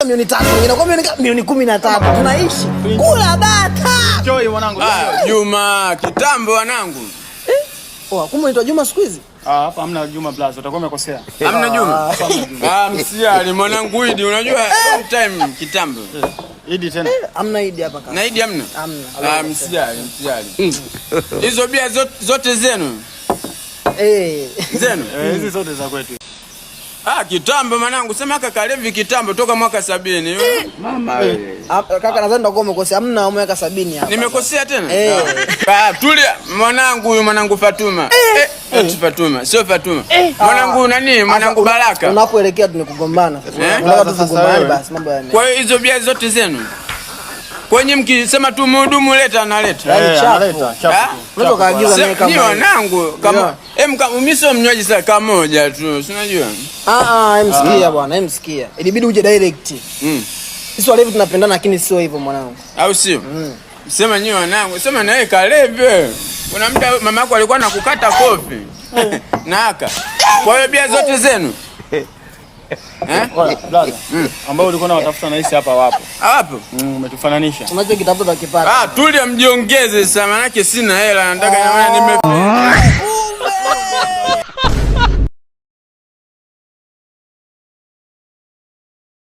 milioni 3, inakuwa milioni 13. Tunaishi kula bata. Joy mwanangu. Juma kitambo wanangu. Oh, kumbe unaitwa Juma siku hizi? Hapa hamna Juma Plaza, utakuwa umekosea. Hamna Juma. Msiali mwanangu Idi, unajua long time kitambo. Idi tena. Hamna Idi hapa kaka. Na Idi hamna? Hamna. Msiali. Hizo bia zote zenu. Zenu. Hizi zote za kwetu. Kitambo mwanangu, sema kaka Levi kitambo toka mwaka 70. Mama wewe. Kaka nadhani utakuwa umekosea. Hamna mwaka 70 hapa. Nimekosea tena? Tulia mwanangu, huyu mwanangu Fatuma. Fatuma, sio Fatuma. Mwanangu nani? Mwanangu Baraka. Unapoelekea tunikugombana. Unataka tugombane basi mambo ya nini? Kwa hiyo hizo bia zote zenu. Kwenye mkisema tu mhudumu leta analeta. Analeta. Unaweza kaagiza mimi kama. Ni wanangu kama mmiso mnywaji sasa kama moja tu. Si unajua? Msikia bwana, msikia. Ilibidi uje direct. Sisi walevi tunapendana lakini sio hivyo mwanangu. Au sio? Sema nyi wanangu, sema nawe Kaleve. Kuna muda mama yako alikuwa anakukata kofi. Naka. Kwa hiyo bia zote zenu. Brother. Ambao ulikuwa unatafuta na hisi hapa wapo. Hapo? Umetufananisha. Unachokitafuta kipata. Tulia mjiongeze sasa, maana yake sina hela, nataka nimeona